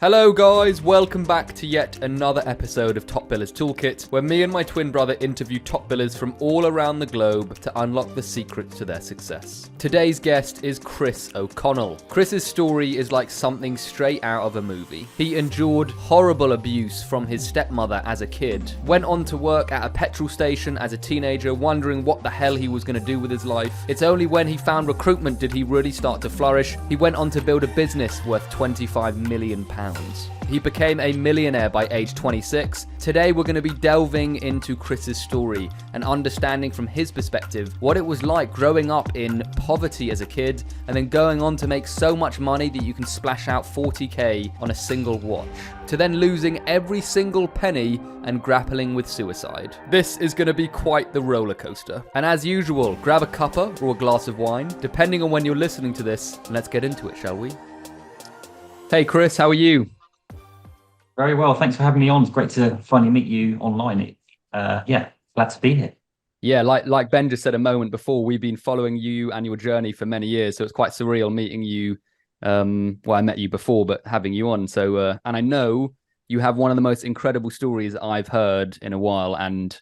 Hello guys, welcome back to yet another episode of Top Billers Toolkit, where me and my twin brother interview top billers from all around the globe to unlock the secrets to their success. Today's guest is Chris O'Connell. Chris's story is like something straight out of a movie. He endured horrible abuse from his stepmother as a kid, went on to work at a petrol station as a teenager, wondering what the hell he was going to do with his life. It's only when he found recruitment did he really start to flourish. He went on to build a business worth £25 million. He became a millionaire by age 26. Today we're going to be delving into Chris's story and understanding from his perspective what it was like growing up in poverty as a kid and then going on to make so much money that you can splash out 40k on a single watch, to then losing every single penny and grappling with suicide. This is going to be quite the roller coaster. And as usual, grab a cuppa or a glass of wine, depending on when you're listening to this, and let's get into it, shall we? Hey Chris, how are you? Very well, thanks for having me on. It's great to finally meet you online. Glad to be here. Yeah, like Ben just said a moment before, we've been following you and your journey for many years, so it's quite surreal meeting you. I met you before, but having you on. So, and I know you have one of the most incredible stories I've heard in a while, and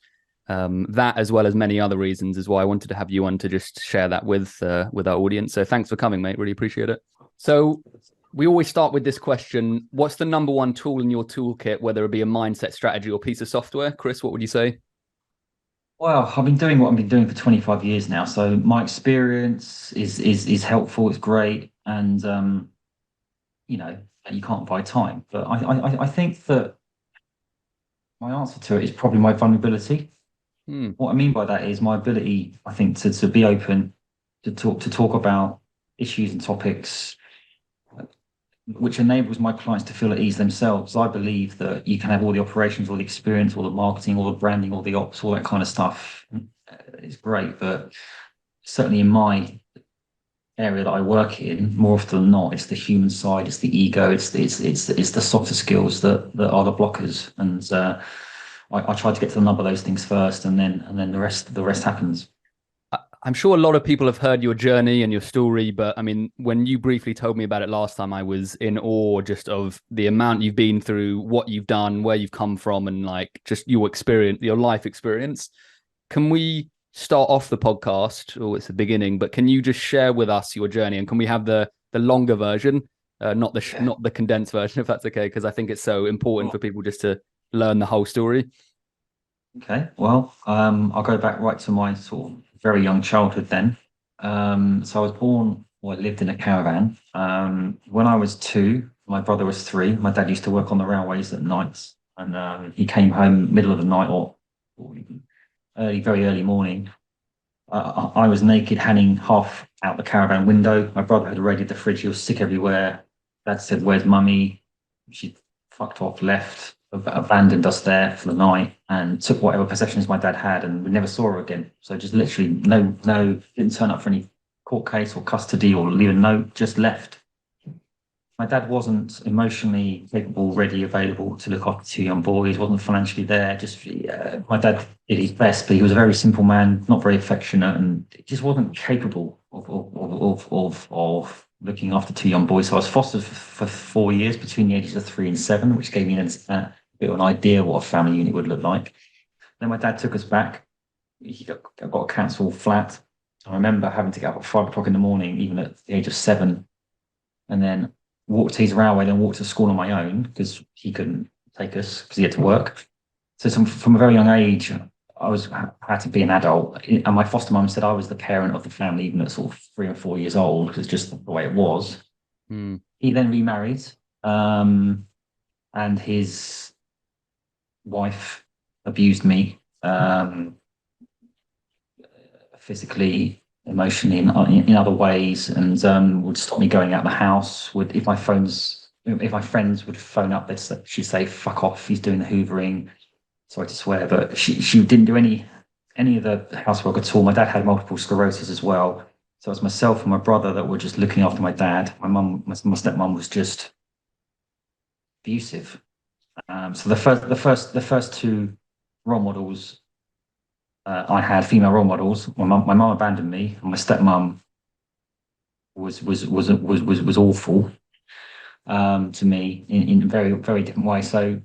that, as well as many other reasons, is why I wanted to have you on to just share that with our audience. So, thanks for coming, mate. Really appreciate it. So, we always start with this question. What's the number one tool in your toolkit, whether it be a mindset, strategy, or piece of software? Chris, what would you say? Well, I've been doing what I've been doing for 25 years now. So my experience is helpful, it's great. And, you can't buy time. But I think that my answer to it is probably my vulnerability. What I mean by that is my ability, I think, to be open, to talk about issues and topics which enables my clients to feel at ease themselves. I believe that you can have all the operations, all the experience, all the marketing, all the branding, all the ops, all that kind of stuff. It's great, but certainly in my area that I work in, more often than not, it's the human side, it's the ego, it's the softer skills that are the blockers. And I try to get to the nub of those things first, and then the rest happens. I'm sure a lot of people have heard your journey and your story, but I mean, when you briefly told me about it last time, I was in awe just of the amount you've been through, what you've done, where you've come from, and like just your experience, your life experience. Can we start off the podcast? Oh, it's the beginning, but can you just share with us your journey, and can we have the longer version, not the condensed version, if that's okay? Because I think it's so important for people just to learn the whole story. Okay, well, I'll go back right to my sort of very young childhood then. So I was born, I lived in a caravan. When I was 2, my brother was 3. My dad used to work on the railways at nights, and he came home middle of the night or very early morning. I was naked, hanging half out the caravan window. My brother had raided the fridge. He was sick everywhere. Dad said, "Where's mummy?" She fucked off, left, abandoned us there for the night, and took whatever possessions my dad had, and we never saw her again. So just literally no, didn't turn up for any court case or custody or leave a note, just left. My dad wasn't emotionally capable, ready, available to look after 2 young boys, wasn't financially there. Just my dad did his best, but he was a very simple man, not very affectionate, and just wasn't capable of looking after 2 young boys. So I was fostered for 4 years between the ages of 3 and 7, which gave me a bit of an idea what a family unit would look like. Then my dad took us back. He got a council flat. I remember having to get up at 5 o'clock in the morning, even at the age of 7, and then walk to his railway, then walk to school on my own because he couldn't take us because he had to work. So from a very young age, I had to be an adult. And my foster mum said I was the parent of the family, even at sort of 3 or 4 years old, because it's just the way it was. He then remarried, and his wife abused me physically, emotionally, in other ways, and would stop me going out the house. If my friends would phone up, she'd say, "Fuck off, he's doing the hoovering." Sorry to swear, but she didn't do any of the housework at all. My dad had multiple sclerosis as well, so it was myself and my brother that were just looking after my dad. My stepmom was just abusive. So the first 2 role models I had, female role models. My mum abandoned me, and my stepmom was awful. to me in a very, very different way. So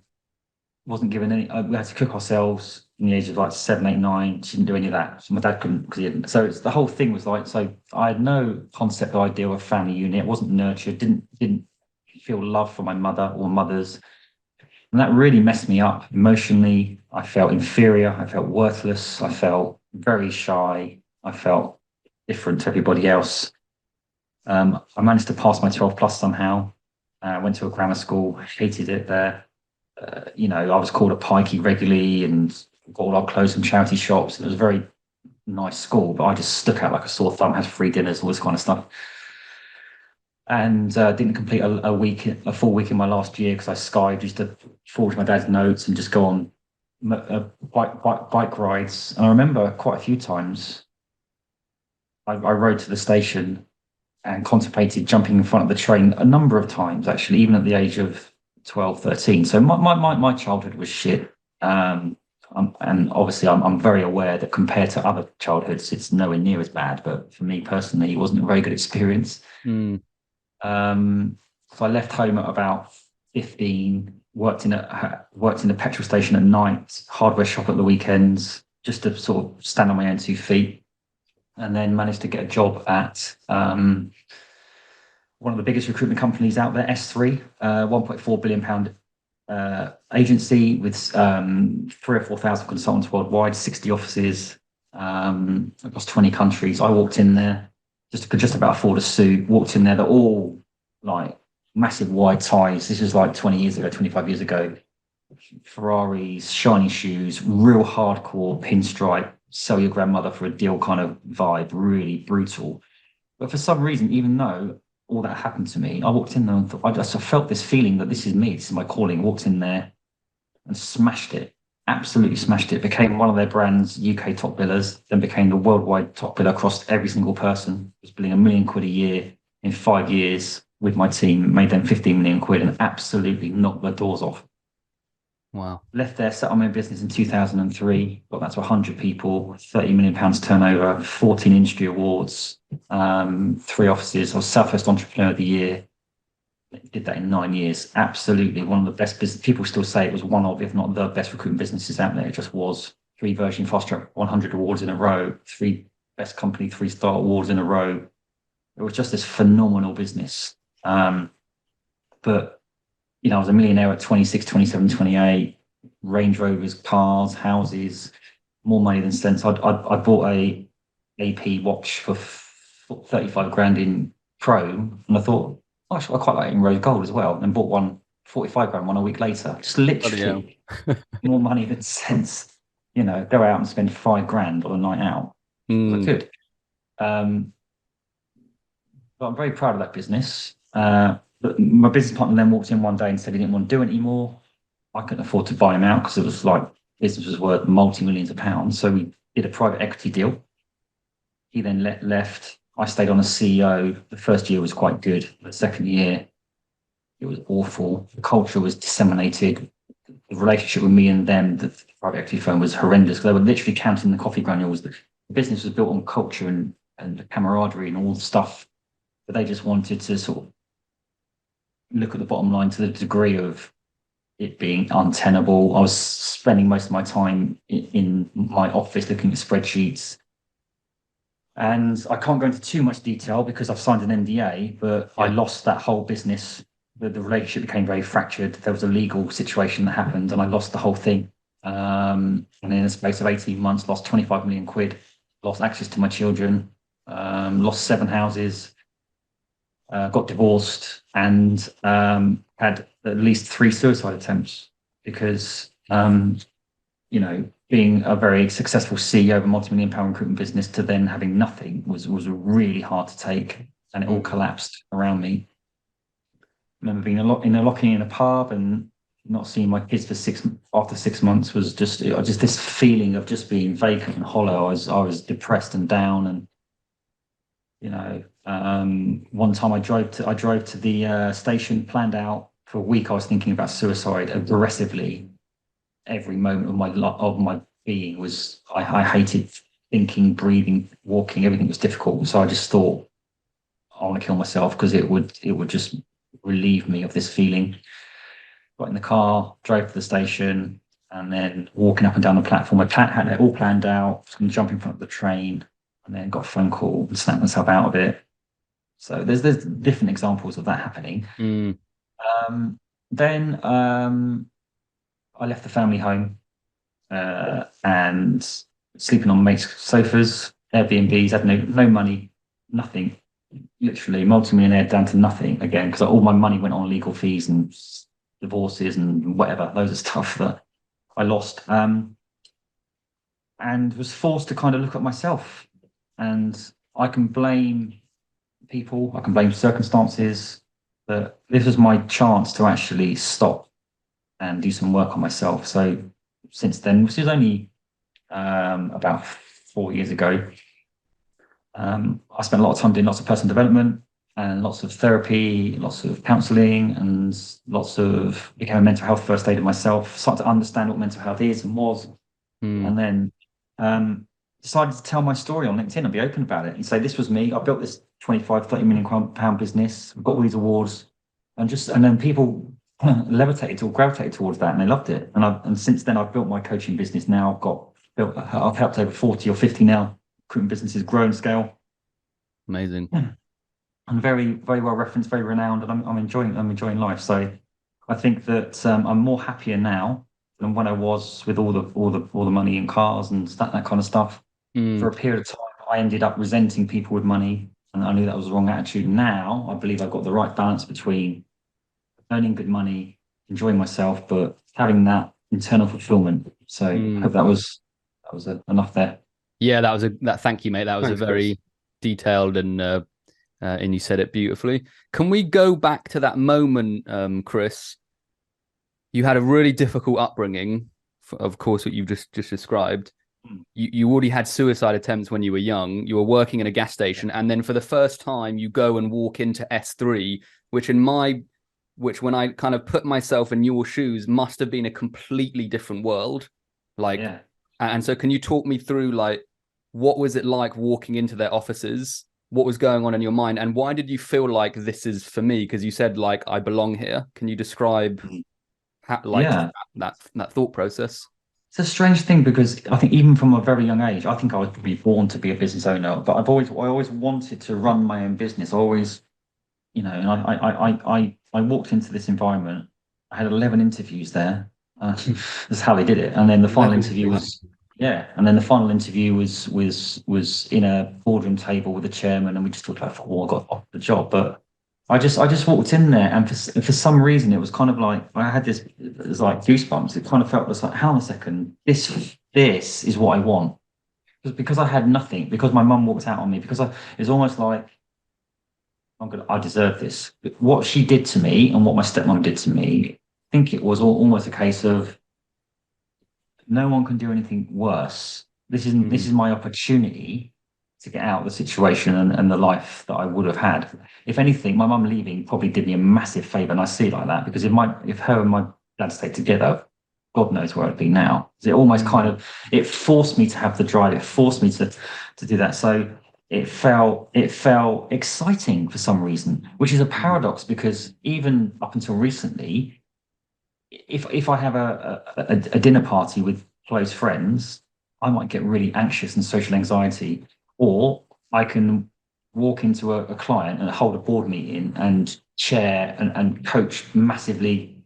wasn't given any. We had to cook ourselves in the age of like 7, 8, 9. She didn't do any of that. So my dad couldn't because he didn't. So the whole thing was like. So I had no concept or idea of a family unit. Wasn't nurtured. Didn't feel love for my mother or mothers, and that really messed me up emotionally. I felt inferior. I felt worthless. I felt very shy. I felt different to everybody else. I managed to pass my 12 plus somehow. Went to a grammar school. Hated it there. I was called a pikey regularly and got all our clothes from charity shops. It was a very nice school, but I just stuck out like a sore thumb, had free dinners, all this kind of stuff. And didn't complete a full week in my last year because I skived, used to forge my dad's notes and just go on bike rides. And I remember quite a few times I rode to the station and contemplated jumping in front of the train a number of times, actually, even at the age of 12, 13. So my childhood was shit. And obviously I'm very aware that compared to other childhoods, it's nowhere near as bad. But for me personally, it wasn't a very good experience. So I left home at about 15, worked in a petrol station at night, hardware shop at the weekends, just to sort of stand on my own 2 feet, and then managed to get a job at one of the biggest recruitment companies out there, S3, 1.4 billion pound agency with 3,000 or 4,000 consultants worldwide, 60 offices across 20 countries. I walked in there could just about afford a suit. Walked in there, they're all like massive wide ties. This is like 20 years ago, 25 years ago. Ferraris, shiny shoes, real hardcore pinstripe, sell your grandmother for a deal kind of vibe, really brutal. But for some reason, even though all that happened to me, I walked in there and thought, I felt this feeling that this is me, this is my calling. Walked in there and smashed it, absolutely smashed it. Became one of their brands' UK top billers, then became the worldwide top biller across every single person. Was billing £1 million a year in 5 years with my team, made them 15 million quid and absolutely knocked their doors off. Wow. Left there, set on my own business in 2003, got that to 100 people, £30 million turnover, 14 industry awards, 3 offices. I was Southwest Entrepreneur of the Year. Did that in 9 years. Absolutely one of the best business. People still say it was one of, if not the best recruitment businesses out there. It just was. 3 Virgin Fast Track 100 awards in a row, 3 Best Company 3-star awards in a row. It was just this phenomenal business. But I was a millionaire at 26, 27, 28. Range Rovers, cars, houses, more money than sense. I bought a AP watch for 35 grand in chrome, and I thought, I quite like it in rose gold as well, and bought one 45 grand one a week later. Just literally more money than sense. Go out and spend 5 grand on a night out. I could. But I'm very proud of that business. But my business partner then walked in one day and said he didn't want to do it anymore. I couldn't afford to buy him out because it was like business was worth multi-millions of pounds. So we did a private equity deal. He then left. I stayed on as CEO. The first year was quite good. The second year, it was awful. The culture was disseminated. The relationship with me and them, the private equity firm, was horrendous because they were literally counting the coffee granules. The business was built on culture and camaraderie and all the stuff. But they just wanted to sort of look at the bottom line to the degree of it being untenable. I was spending most of my time in my office looking at spreadsheets. And I can't go into too much detail because I've signed an NDA, but I lost that whole business. The relationship became very fractured. There was a legal situation that happened and I lost the whole thing. And in a space of 18 months, lost 25 million quid, lost access to my children, lost 7 houses, got divorced, and had at least 3 suicide attempts because, being a very successful CEO of a multi-million pound recruitment business to then having nothing was really hard to take, and it all collapsed around me. I remember being locking in a pub and not seeing my kids after 6 months was just this feeling of just being vacant and hollow. I was depressed and down, and one time I drove to the station, planned out for a week. I was thinking about suicide aggressively. Every moment of my being was I hated thinking, breathing, walking. Everything was difficult. So I just thought I want to kill myself because it would just relieve me of this feeling. Got in the car, drove to the station, and then walking up and down the platform. I had it all planned out. I was going to jump in front of the train, and then got a phone call and snapped myself out of it. So there's different examples of that happening. Then I left the family home and sleeping on mates' sofas, Airbnbs, had no money, nothing, literally multi-millionaire down to nothing again, because all my money went on legal fees and divorces and whatever, loads of stuff that I lost, and was forced to kind of look at myself. And I can blame people, I can blame circumstances, but this was my chance to actually stop and do some work on myself. So since then, which is only about 4 years ago, I spent a lot of time doing lots of personal development and lots of therapy, lots of counselling, and became a mental health first aider myself, started to understand what mental health is and was, and then decided to tell my story on LinkedIn and be open about it and say, this was me. I built this 25, 30 million pound business. I've got all these awards, and then people levitated or gravitated towards that, and they loved it. And since then, I've built my coaching business. Now I've helped over 40 or 50 now recruitment businesses grow and scale. Amazing. And very, very well referenced, very renowned, and I'm enjoying life. So I think that I'm more happier now than when I was with all the money and cars and that kind of stuff. For a period of time, I ended up resenting people with money, and I knew that was the wrong attitude. Now I believe I've got the right balance between earning good money, enjoying myself, but having that internal fulfillment. So I hope that was enough there. Yeah, thank you, mate. That was Thanks, a very Chris. Detailed and you said it beautifully. Can we go back to that moment, Chris? You had a really difficult upbringing, of course, what you've just described. You already had suicide attempts when you were young. You were working in a gas station, and then for the first time, you go and walk into S3, which when I kind of put myself in your shoes, must have been a completely different world. And so can you talk me through, like, what was it like walking into their offices? What was going on in your mind? And why did you feel like this is for me? Because you said, like, I belong here. Can you describe that thought process? It's a strange thing, because I think even from a very young age, I think I was probably born to be a business owner, but I always wanted to run my own business. I always, and I walked into this environment. I had 11 interviews there. That's how they did it. And then the final interview was, was in a boardroom table with the chairman, and we just talked about football. I got off the job, but I just walked in there, and for some reason it was kind of like I had it was like goosebumps. It kind of felt like, hang on a second, this is what I want. Because I had nothing, because my mum walked out on me, because it's almost like I deserve this. But what she did to me and what my stepmom did to me, I think it was almost a case of no one can do anything worse. This is my opportunity to get out of the situation and the life that I would have had. If anything, my mum leaving probably did me a massive favour, and I see it like that, because if her and my dad stayed together, God knows where I'd be now. It almost it forced me to have the drive. It forced me to do that. So it felt exciting for some reason, which is a paradox, because even up until recently, if I have a dinner party with close friends, I might get really anxious and social anxiety. Or I can walk into a client and hold a board meeting and chair and coach massively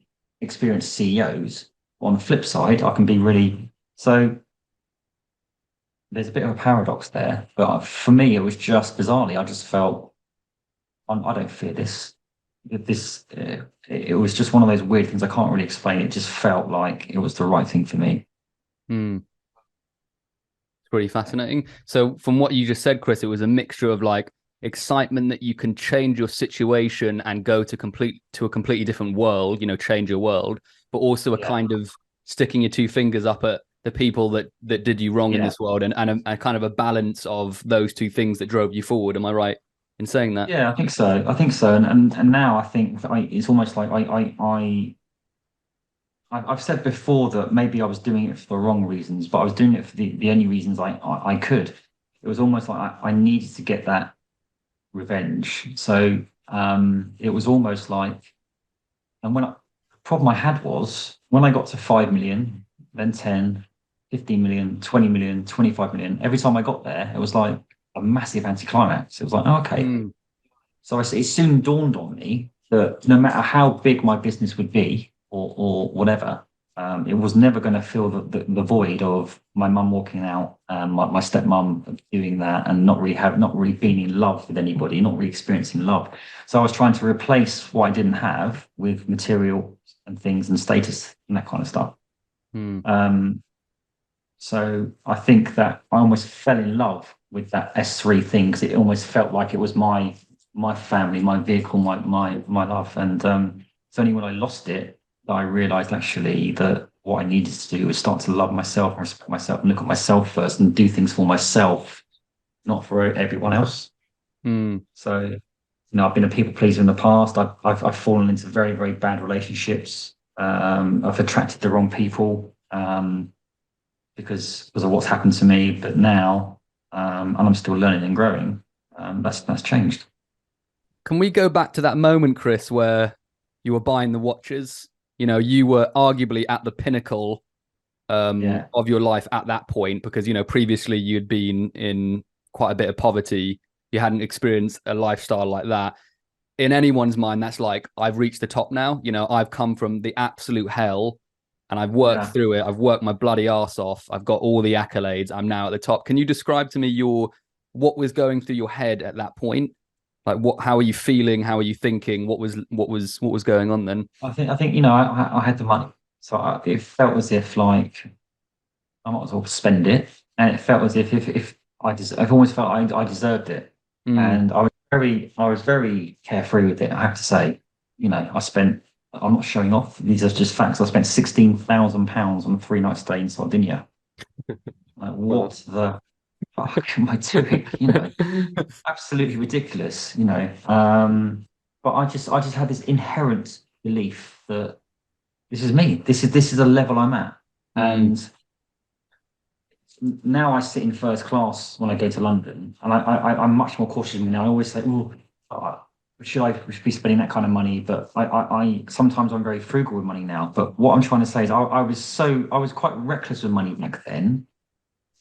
experienced CEOs. On the flip side, I can be really... So there's a bit of a paradox there. But for me, it was just bizarrely, I just felt, I don't fear this. It was just one of those weird things I can't really explain. It just felt like it was the right thing for me. Pretty fascinating. So from what you just said, Chris, it was a mixture of like excitement that you can change your situation and go to a completely different world, change your world, but also a kind of sticking your two fingers up at the people that did you wrong in this world, and a kind of a balance of those two things that drove you forward. Am I right in saying that? Yeah, I think so. And now I think it's almost like I've said before that maybe I was doing it for the wrong reasons, but I was doing it for the only reasons I could. It was almost like I needed to get that revenge. So It was almost like, and the problem I had was when I got to 5 million, then 10, 15 million, 20 million, 25 million, every time I got there, it was like a massive anticlimax. It was like, oh, okay. Mm. So it soon dawned on me that no matter how big my business would be or whatever, it was never going to fill the void of my mum walking out, my stepmom doing that, and not really being in love with anybody, not really experiencing love. So I was trying to replace what I didn't have with material and things and status and that kind of stuff. Mm. So I think that I almost fell in love with that S3 thing because it almost felt like it was my family, my vehicle, my love. And it's only when I lost it that I realized actually that what I needed to do was start to love myself and respect myself and look at myself first and do things for myself, not for everyone else. Mm. So, I've been a people pleaser in the past. I've fallen into very, very bad relationships. I've attracted the wrong people because of what's happened to me. But now, and I'm still learning and growing, that's changed. Can we go back to that moment, Chris, where you were buying the watches? You were arguably at the pinnacle Yeah. of your life at that point because, previously you'd been in quite a bit of poverty. You hadn't experienced a lifestyle like that. In anyone's mind, that's like, I've reached the top now. I've come from the absolute hell and I've worked Yeah. through it. I've worked my bloody ass off. I've got all the accolades. I'm now at the top. Can you describe to me what was going through your head at that point? Like how are you feeling? How are you thinking? What was going on then? I think I had the money, so it felt as if like I might as well spend it, and it felt as if I've always felt I deserved it, Mm. and I was very carefree with it. I have to say, I spent. I'm not showing off. These are just facts. I spent £16,000 on a 3 night stay in Sardinia. Like, what Well. the fuck am I doing? Absolutely ridiculous. But I just had this inherent belief that this is me. This is a level I'm at, Mm. and now I sit in first class when I go to London, and I'm much more cautious now. I always say, "Oh, should I be spending that kind of money?" But I sometimes I'm very frugal with money now. But what I'm trying to say is, I was quite reckless with money back then.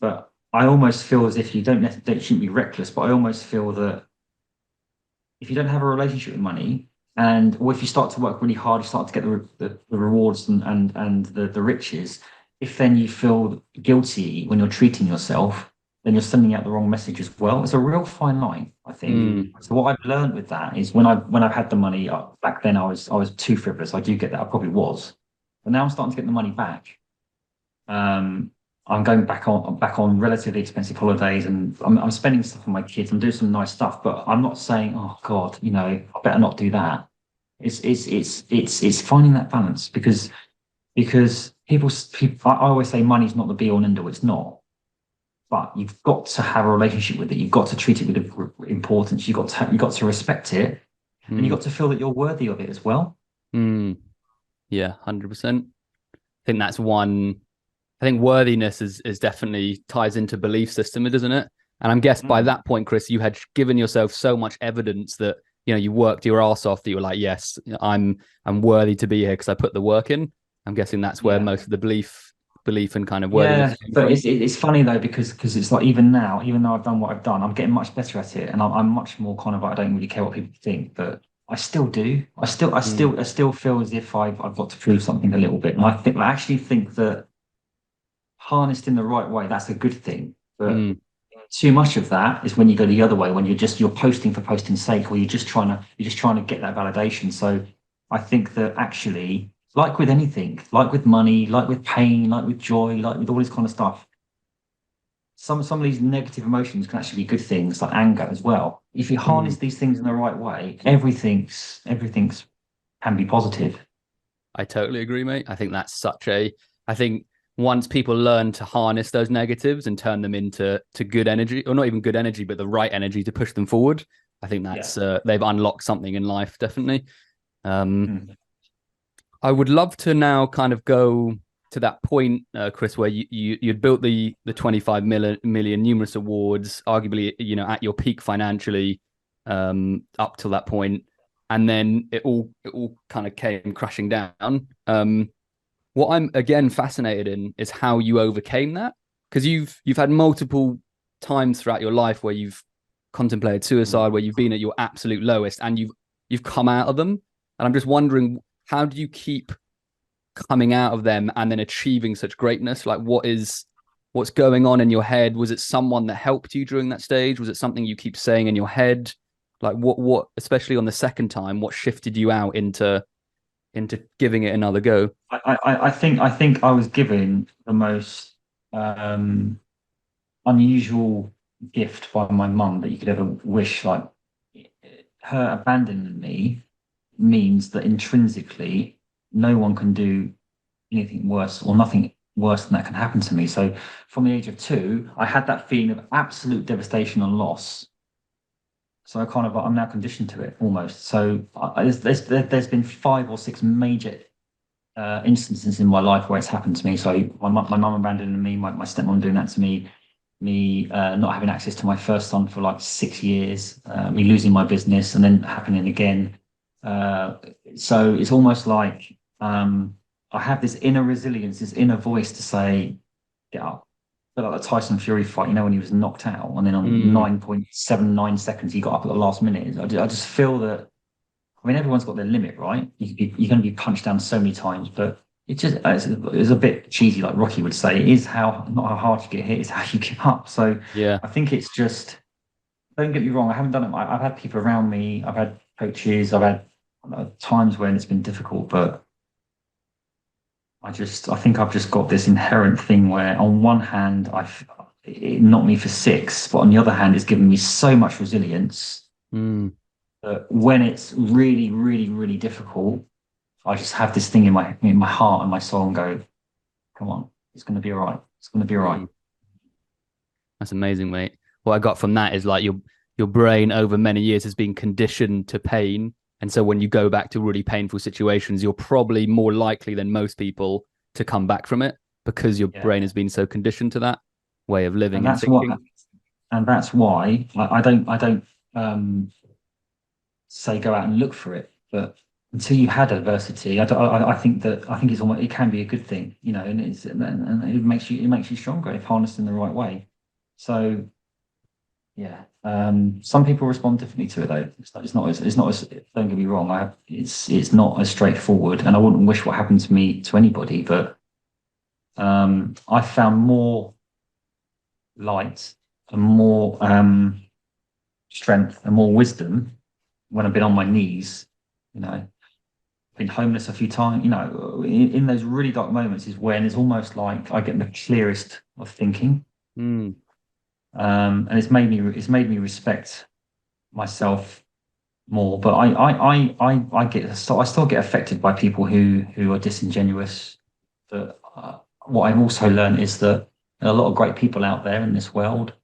But I almost feel as if you shouldn't be reckless. But I almost feel that if you don't have a relationship with money, or if you start to work really hard, you start to get the rewards and the riches. If then you feel guilty when you're treating yourself, then you're sending out the wrong message as well. It's a real fine line, I think. Mm. So what I've learned with that is when I've had the money back then, I was too frivolous. I do get that. I probably was, but now I'm starting to get the money back. Um, I'm going back on relatively expensive holidays, and I'm spending stuff on my kids. I'm doing some nice stuff, but I'm not saying, "Oh God, I better not do that." It's finding that balance because people I always say money's not the be all and end all. It's not, but you've got to have a relationship with it. You've got to treat it with importance. You've got to respect it, and you've Mm. got to feel that you're worthy of it as well. Mm. Yeah, 100%. I think that's one. I think worthiness is definitely ties into belief system, doesn't it? And I'm guessed by Mm. that point, Chris, you had given yourself so much evidence that you worked your ass off that you were like, yes, I'm worthy to be here because I put the work in. I'm guessing that's where Yeah. most of the belief and kind of worthiness Yeah, came but from. it's funny though because it's like even now, even though I've done what I've done, I'm getting much better at it, and I'm much more kind of like, I don't really care what people think, but I still do. Mm. I still feel as if I've got to prove something a little bit, and I actually think that harnessed in the right way, that's a good thing. But Mm. too much of that is when you go the other way, when you're posting for posting's sake, or you're just trying to get that validation. So I think that actually, like with anything, like with money, like with pain, like with joy, like with all this kind of stuff, some of these negative emotions can actually be good things, like anger as well. If you Mm. harness these things in the right way, everything's can be positive. I totally agree, mate. I think that's such a. I think once people learn to harness those negatives and turn them into good energy, or not even good energy, but the right energy to push them forward, I think Yeah. that's they've unlocked something in life, definitely. Um, Mm. I would love to now kind of go to that point, Chris, where you'd built the 25 million numerous awards, arguably at your peak financially, up till that point. and then it all kind of came crashing down. What I'm again fascinated in is how you overcame that, because you've had multiple times throughout your life where you've contemplated suicide, where you've been at your absolute lowest, and you've come out of them. And I'm just wondering, how do you keep coming out of them and then achieving such greatness? Like, what's going on in your head? Was it someone that helped you during that stage? Was it something you keep saying in your head? Like, what especially on the second time, what shifted you out into giving it another go? I think I was given the most unusual gift by my mum that you could ever wish. Like, her abandoning me means that intrinsically no one can do anything worse, or nothing worse than that can happen to me. So from the age of 2, I had that feeling of absolute devastation and loss. So I'm now conditioned to it almost. So there's been 5 or 6 major instances in my life where it's happened to me. So my mum abandoning me, my stepmom doing that to me not having access to my first son for like 6 years, me losing my business, and then happening again. So it's almost like I have this inner resilience, this inner voice to say, get up. But like the Tyson Fury fight, when he was knocked out, and then on 9.79 seconds he got up at the last minute. I just feel that. I mean, everyone's got their limit, right? You're going to be punched down so many times, but it's a bit cheesy, like Rocky would say. It is not how hard you get hit, it's how you get up. So Yeah. I think it's just, don't get me wrong, I haven't done it. I've had people around me, I've had coaches, I've had times when it's been difficult, but I think I've just got this inherent thing where, on one hand, it knocked me for 6, but on the other hand, it's given me so much resilience that when it's really, really, really difficult, I just have this thing in my heart and my soul, and go, come on, it's going to be all right. It's going to be all right. That's amazing, mate. What I got from that is like your brain over many years has been conditioned to pain. And so when you go back to really painful situations, you're probably more likely than most people to come back from it, because your brain has been so conditioned to that way of living and thinking. That's why I don't say go out and look for it, but until you had adversity, I think it can be a good thing, and it makes you stronger if harnessed in the right way. So yeah, some people respond differently to it though. It's not as, don't get me wrong. It's not as straightforward, and I wouldn't wish what happened to me to anybody. But I found more light and more strength and more wisdom when I've been on my knees. Been homeless a few times. In those really dark moments is when it's almost like I get the clearest of thinking. And it's made me respect myself more. But I still get affected by people who are disingenuous. But what I've also learned is that there are a lot of great people out there in this world.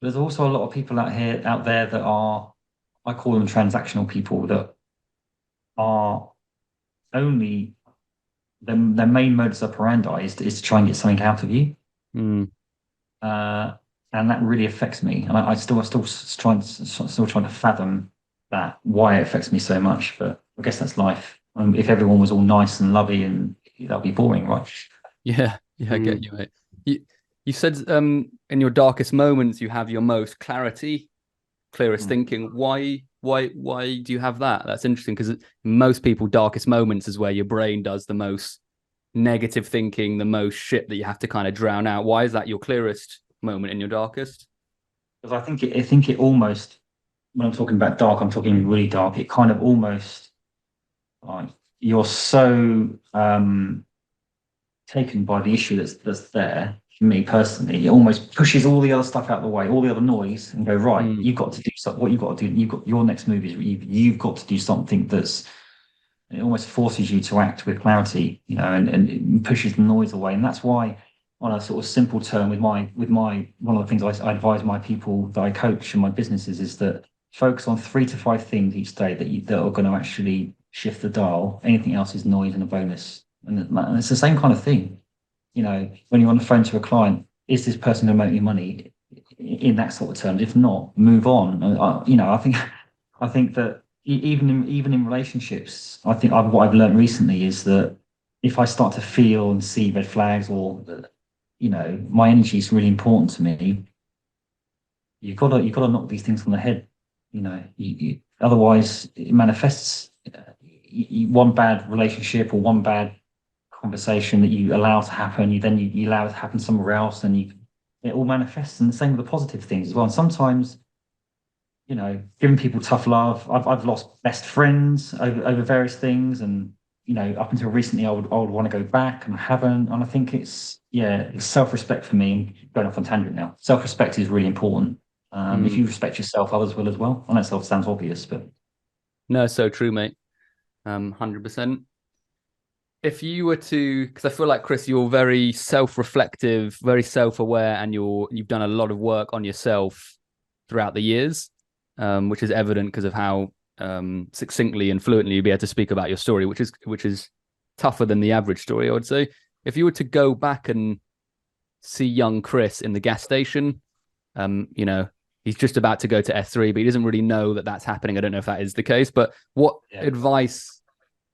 There's also a lot of people out there that are, I call them transactional people, that are only their main modus operandi is to try and get something out of you. And that really affects me, and I still trying to fathom that, why it affects me so much. But I guess that's life. If everyone was all nice and lovely, and that'd be boring, right? Yeah, I get you, mate. You said in your darkest moments you have your most clearest thinking. Why do you have that? That's interesting, because most people, darkest moments is where your brain does the most negative thinking, the most shit that you have to kind of drown out. Why is that your clearest moment in your darkest? Because I think it almost, when I'm talking about dark, I'm talking really dark. It kind of almost, like, you're so taken by the issue that's there. For me personally, it almost pushes all the other stuff out of the way, all the other noise, and go, right, you've got to do something. What you've got to do, your next move is you've got to do something it almost forces you to act with clarity, and it pushes the noise away. And that's why, on a sort of simple term, with my one of the things I advise my people that I coach in my businesses is that focus on 3 to 5 things each day that are going to actually shift the dial. Anything else is noise and a bonus. And it's the same kind of thing. When you're on the phone to a client, is this person going to make me money, in that sort of terms? If not, move on. I think that even in relationships, I think what I've learned recently is that if I start to feel and see red flags, or my energy is really important to me, you've got to knock these things on the head. Otherwise it manifests. One bad relationship or one bad conversation that you allow to happen, you allow it to happen somewhere else, and it all manifests. And the same with the positive things as well. And sometimes, giving people tough love. I've lost best friends over various things, and up until recently, I would want to go back, and I haven't. And I think it's self-respect for me. Going off on tangent now. Self-respect is really important. If you respect yourself, others will as well. I know it sounds obvious, but No, so true, mate. 100%. If you were to, because I feel like, Chris, you're very self-reflective, very self-aware, and you've done a lot of work on yourself throughout the years, which is evident because of how succinctly and fluently you'd be able to speak about your story, which is tougher than the average story, I would say. If you were to go back and see young Chris in the gas station, he's just about to go to S3, but he doesn't really know that that's happening. I don't know if that is the case, but what advice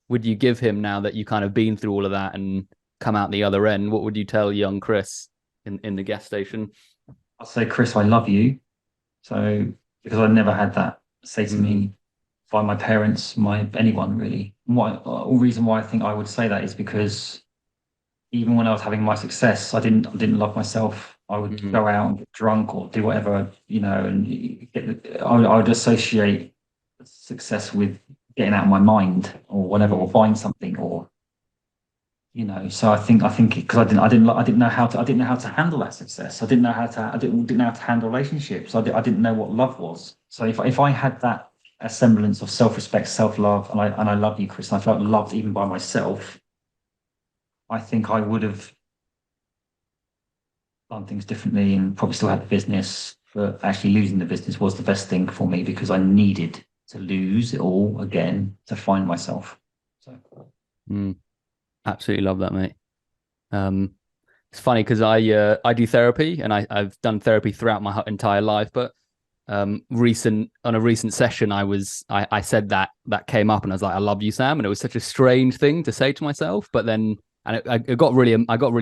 would you give him now that you kind of been through all of that and come out the other end? What would you tell young Chris in the gas station? I'll say, Chris, I love you. So, because I never had that say to me by my parents, anyone really. The reason why I think I would say that is because even when I was having my success, I didn't love myself. I would go out and get drunk or do whatever, and I would associate success with getting out of my mind or whatever, or buying something, or So I think because I didn't know how to handle that success. I didn't know how to handle relationships. I didn't know what love was. So if I had that a semblance of self-respect, self-love, and I love you, Chris, and I felt loved even by myself, I think I would have done things differently and probably still had the business. But actually losing the business was the best thing for me, because I needed to lose it all again to find myself. So absolutely love that, mate. It's funny because I do therapy, and I've done therapy throughout my entire life, but on a recent session I said that came up, and I was like, I love you, Sam, and it was such a strange thing to say to myself, but then I got really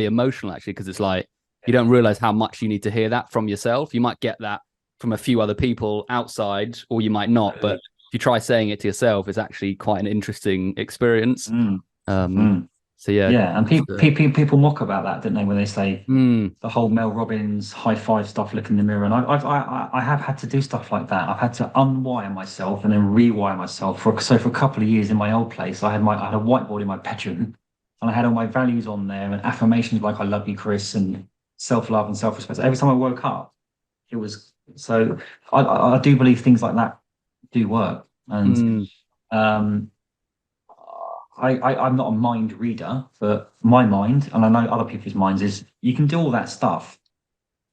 emotional, actually, because it's like you don't realize how much you need to hear that from yourself. You might get that from a few other people outside, or you might not, but if you try saying it to yourself, it's actually quite an interesting experience. So yeah, and people mock about that, don't they, when they say the whole Mel Robbins high five stuff, look in the mirror. And I have had to do stuff like that. I've had to unwire myself and then rewire myself. For a couple of years in my old place, I had a whiteboard in my bedroom, and I had all my values on there, and affirmations like "I love you, Chris," and self-love and self-respect. So every time I woke up, it was so. I do believe things like that do work, and I'm not a mind reader, but my mind, and I know other people's minds, is you can do all that stuff,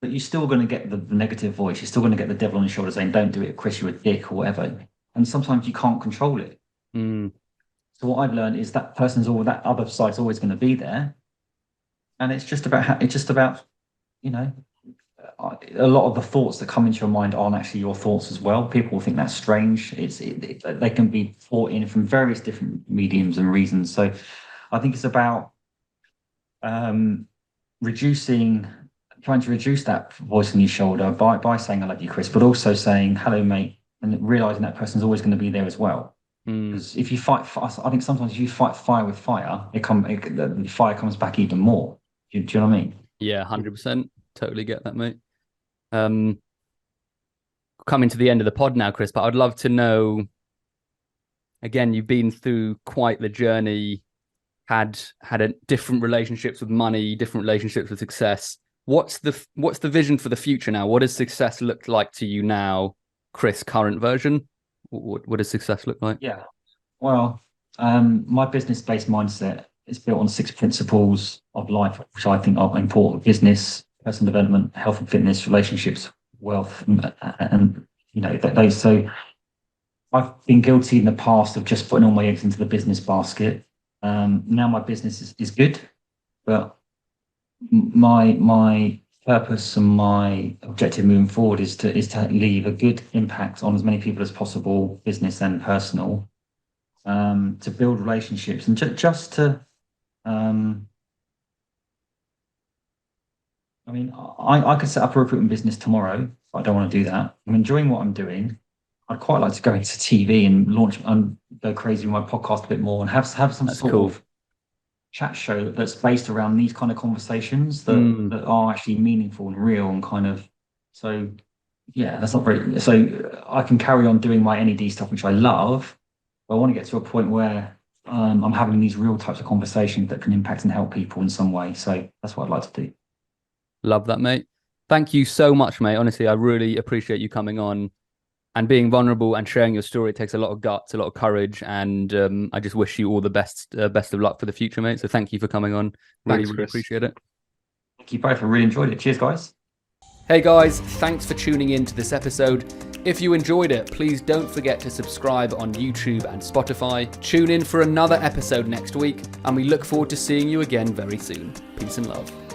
but you're still going to get the negative voice. You're still going to get the devil on your shoulder saying, "Don't do it, Chris, you're a dick," or whatever. And sometimes you can't control it. So what I've learned is that that other side's always going to be there, and it's just about a lot of the thoughts that come into your mind aren't actually your thoughts as well. People think that's strange. They can be brought in from various different mediums and reasons. So I think it's about trying to reduce that voice on your shoulder by saying "I love you, Chris," but also saying "Hello, mate," and realizing that person's always going to be there as well. Because if you fight, I think sometimes if you fight fire with fire, the fire comes back even more. Do you know what I mean? Yeah, 100%. Totally get that, mate. Coming to the end of the pod now, Chris, but I'd love to know, again, you've been through quite the journey, had different relationships with money, different relationships with success. What's the vision for the future now? What does success look like to you now, Chris, current version? What does success look like? Yeah. Well, my business-based mindset is built on 6 principles of life, which I think are important: business, personal development, health and fitness, relationships, wealth, and those. So I've been guilty in the past of just putting all my eggs into the business basket. Now my business is good, but my purpose and my objective moving forward is to leave a good impact on as many people as possible, business and personal, to build relationships and just to. I mean, I could set up a recruitment business tomorrow, but I don't want to do that. I'm enjoying what I'm doing. I'd quite like to go into TV and launch and go crazy with my podcast a bit more and have some That's sort cool. of chat show that's based around these kind of conversations that are actually meaningful and real and kind of. So yeah, that's not very. So I can carry on doing my NED stuff, which I love. But I want to get to a point where I'm having these real types of conversations that can impact and help people in some way. So that's what I'd like to do. Love that, mate. Thank you so much, mate. Honestly, I really appreciate you coming on and being vulnerable and sharing your story. It takes a lot of guts, a lot of courage, and I just wish you all the best of luck for the future, mate. So thank you for coming on. Really, Thanks, really Chris. appreciate it. Thank you both. I really enjoyed it. Cheers, guys. Hey guys, thanks for tuning in to this episode. If you enjoyed it, please don't forget to subscribe on YouTube and Spotify. Tune in for another episode next week, and we look forward to seeing you again very soon. Peace and love.